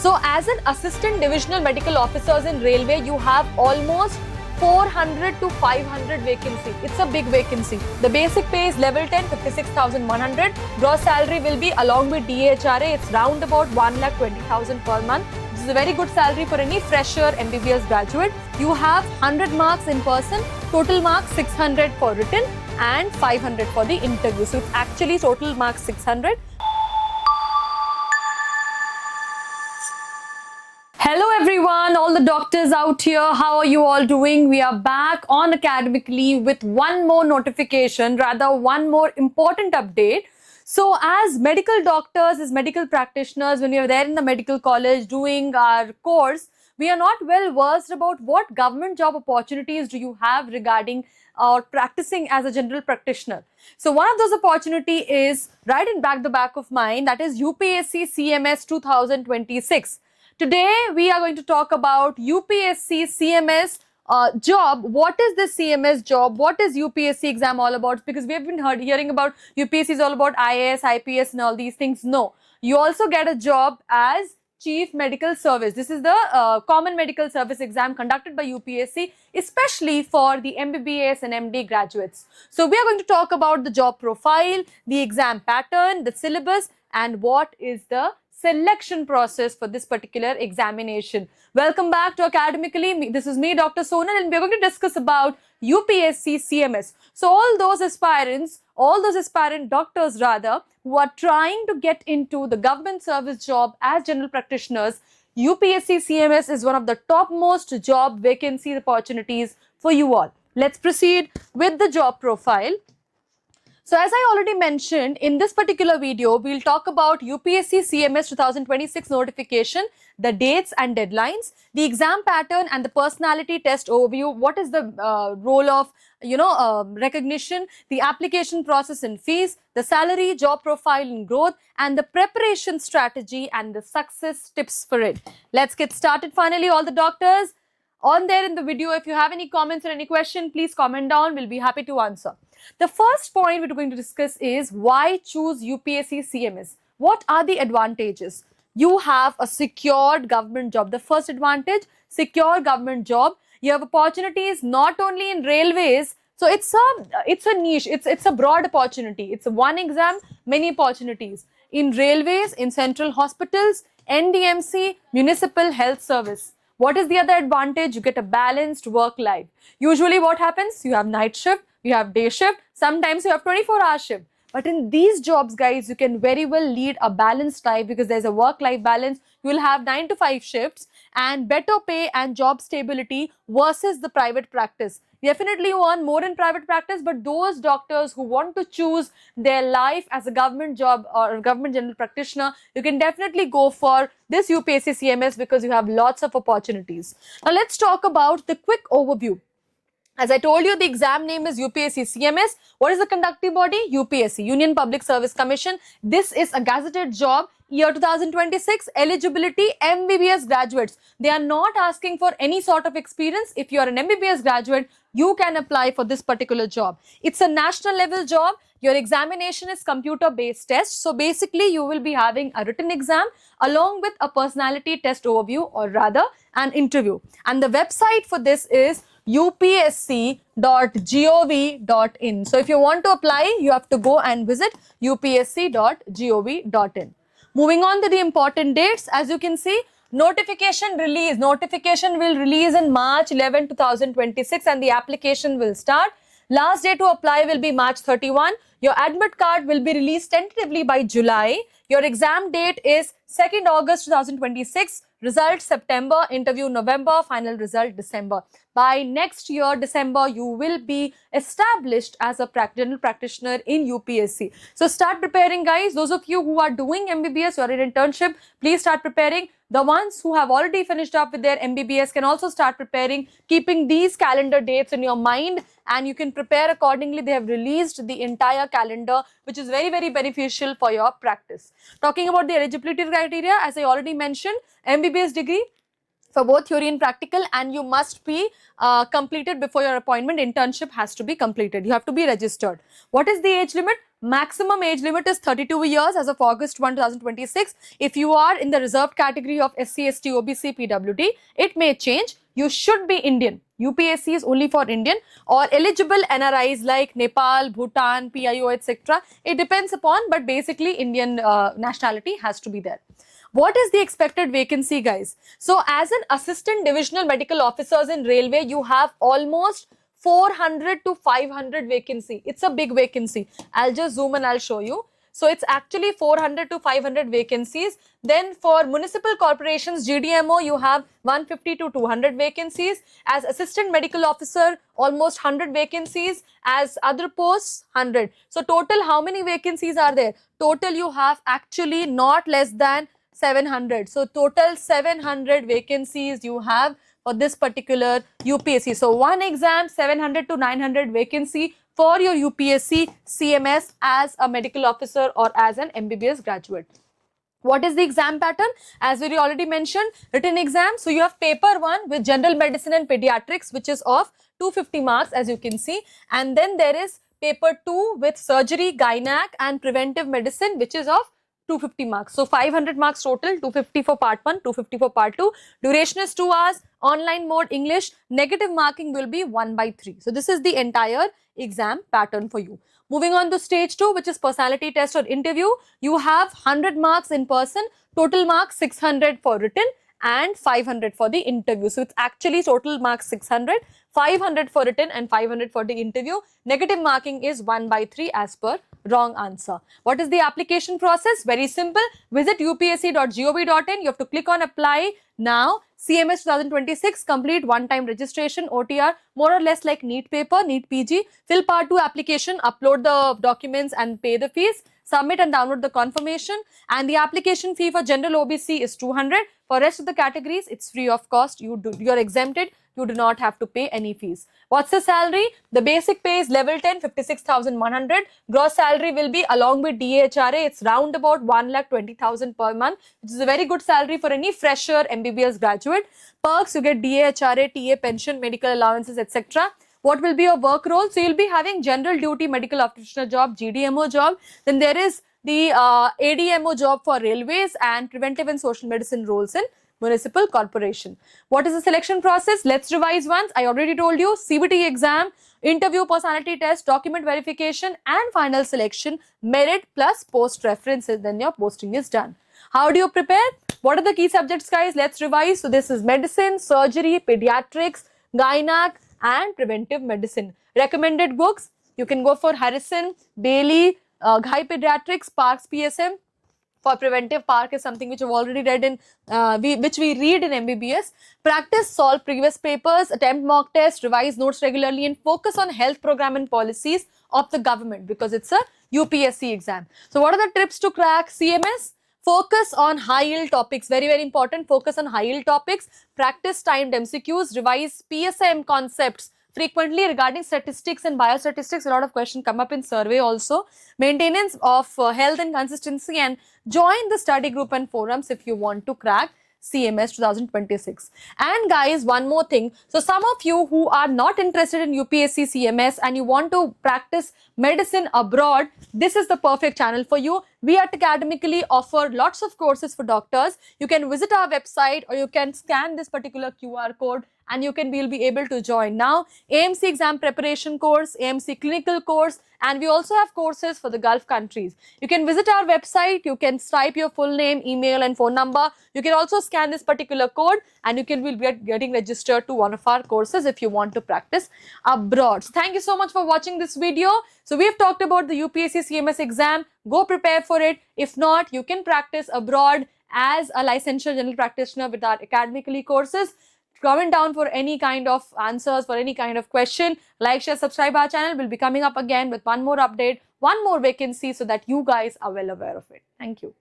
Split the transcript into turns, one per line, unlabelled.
So as an assistant divisional medical officers in railway, you have almost 400 to 500 vacancy. It's a big vacancy. The basic pay is level 10, 56,100. Gross salary will be along with DHRA. It's round about 1,20,000 per month. This is a very good salary for any fresher MBBS graduate. You have 100 marks in person, total marks 600 for written and 500 for the interview. So it's actually total marks 600. Hello everyone, all the doctors out here, how are you all doing? We are back on Academically with one more notification, rather one more important update. So as medical doctors, as medical practitioners, when we are there in the medical college doing our course, we are not well versed about what government job opportunities do you have regarding or practicing as a general practitioner. So one of those opportunity is right in the back of mind, that is UPSC CMS 2026. Today, we are going to talk about UPSC CMS job. What is this CMS job? What is UPSC exam all about? Because we have been hearing about UPSC is all about IAS, IPS and all these things. No, you also get a job as Chief Medical Service. This is the Common Medical Service exam conducted by UPSC, especially for the MBBS and MD graduates. So, we are going to talk about the job profile, the exam pattern, the syllabus and what is the selection process for this particular examination. Welcome back to Academically. This is me, Dr. Sonal, and we are going to discuss about UPSC CMS. So all those aspirant doctors rather, who are trying to get into the government service job as general practitioners, UPSC CMS is one of the topmost job vacancy opportunities for you all. Let's proceed with the job profile. So as I already mentioned, in this particular video, we'll talk about UPSC CMS 2026 notification, the dates and deadlines, the exam pattern and the personality test overview, what is the role of, recognition, the application process and fees, the salary, job profile and growth, and the preparation strategy and the success tips for it. Let's get started finally, all the doctors. On there in the video, if you have any comments or any question, please comment down. We'll be happy to answer. The first point we're going to discuss is why choose UPSC CMS. What are the advantages? You have a secured government job. The first advantage, secure government job. You have opportunities not only in railways. So it's a niche. It's a broad opportunity. It's a one exam, many opportunities in railways, in central hospitals, NDMC, municipal health service. What is the other advantage? You get a balanced work life. Usually what happens? You have night shift, you have day shift, sometimes you have 24-hour shift. But in these jobs, guys, you can very well lead a balanced life because there's a work-life balance. You will have 9 to 5 shifts and better pay and job stability versus the private practice. Definitely you earn more in private practice, but those doctors who want to choose their life as a government job or a government general practitioner, you can definitely go for this UPSC CMS because you have lots of opportunities. Now let's talk about the quick overview. As I told you, the exam name is UPSC CMS. What is the conducting body? UPSC, Union Public Service Commission. This is a gazetted job. Year 2026, eligibility MBBS graduates. They are not asking for any sort of experience. If you are an MBBS graduate, you can apply for this particular job. It's a national level job. Your examination is computer based test. So basically you will be having a written exam along with a personality test overview, or rather an interview. And the website for this is upsc.gov.in. So if you want to apply, you have to go and visit upsc.gov.in. Moving on to the important dates, as you can see, notification release. Notification will release in March 11, 2026 and the application will start. Last day to apply will be March 31. Your admit card will be released tentatively by July. Your exam date is 2nd August 2026. Result September, interview November, final result December. By next year, December, you will be established as a general practitioner in UPSC. So start preparing, guys. Those of you who are doing MBBS or in internship, please start preparing. The ones who have already finished up with their MBBS can also start preparing, keeping these calendar dates in your mind, and you can prepare accordingly. They have released the entire calendar, which is very, very beneficial for your practice. Talking about the eligibility criteria, as I already mentioned, MBBS degree for both theory and practical, and you must be completed before your appointment. Internship has to be completed. You have to be registered. What is the age limit? Maximum age limit is 32 years as of August 1, 2026. If you are in the reserved category of SC, ST, OBC, PWD, it may change. You should be Indian. UPSC is only for Indian or eligible NRIs like Nepal, Bhutan, PIO, etc. It depends upon, but basically Indian nationality has to be there. What is the expected vacancy, guys? So as an assistant divisional medical officers in railway, you have almost 400 to 500 vacancy. It's a big vacancy. I'll just zoom and I'll show you. So it's actually 400 to 500 vacancies. Then for municipal corporations, GDMO, you have 150 to 200 vacancies. As assistant medical officer, almost 100 vacancies. As other posts, 100. So total, how many vacancies are there? Total, you have actually not less than 700. So total 700 vacancies you have for this particular UPSC. So one exam, 700 to 900 vacancy for your UPSC CMS as a medical officer or as an MBBS graduate. What is the exam pattern? As we already mentioned, written exam. So you have paper 1 with general medicine and pediatrics, which is of 250 marks, as you can see. And then there is paper 2 with surgery, gynac and preventive medicine, which is of 250 marks. So 500 marks total, 250 for part 1, 250 for part 2. Duration is 2 hours. Online mode English. Negative marking will be 1/3. So this is the entire exam pattern for you. Moving on to stage 2, which is personality test or interview. You have 100 marks in person, total marks 600 for written and 500 for the interview. So it's actually total marks 600, 500 for written and 500 for the interview. Negative marking is 1/3 as per wrong answer. What is the application process? Very simple. Visit upsc.gov.in. You have to click on apply now. CMS 2026, complete one-time registration, OTR, more or less like NEET paper, NEET PG. Fill part 2 application, upload the documents and pay the fees. Submit and download the confirmation. And the application fee for general OBC is 200. For rest of the categories, it's free of cost. You're exempted. You do not have to pay any fees. What's the salary? The basic pay is level 10, 56,100. Gross salary will be along with DHRA. It's round about 1,20,000 per month, which is a very good salary for any fresher MBBS graduate. Perks, you get DHRA, TA pension, medical allowances, etc. What will be your work role? So you'll be having general duty medical practitioner job, GDMO job. Then there is the ADMO job for railways and preventive and social medicine roles in municipal corporation. What is the selection process? Let's revise once. I already told you, CBT exam, interview, personality test, document verification and final selection, merit plus post references. Then your posting is done. How do you prepare? What are the key subjects, guys? Let's revise. So this is medicine, surgery, pediatrics, gynac and preventive medicine. Recommended books, you can go for Harrison, Bailey, Ghai Pediatrics, Parks PSM. For preventive, Park is something which we've already read in, which we read in MBBS. Practice, solve previous papers, attempt mock tests, revise notes regularly and focus on health program and policies of the government because it's a UPSC exam. So what are the tips to crack CMS? Focus on high yield topics, very, very important. Focus on high yield topics, practice timed MCQs, revise PSM concepts frequently regarding statistics and biostatistics. A lot of questions come up in survey also. Maintenance of health and consistency and join the study group and forums if you want to crack CMS 2026. And guys, one more thing. So some of you who are not interested in UPSC CMS and you want to practice medicine abroad, this is the perfect channel for you. We at Academically offer lots of courses for doctors. You can visit our website or you can scan this particular QR code and will be able to join now. AMC exam preparation course, AMC clinical course, and we also have courses for the Gulf countries. You can visit our website, you can type your full name, email and phone number. You can also scan this particular code and you will be getting registered to one of our courses if you want to practice abroad. So thank you so much for watching this video. So we have talked about the UPSC CMS exam. Go prepare for it. If not, you can practice abroad as a licensure general practitioner with our Academically courses. Comment down for any kind of answers, for any kind of question. Like, share, subscribe our channel. We'll be coming up again with one more update, one more vacancy so that you guys are well aware of it. Thank you.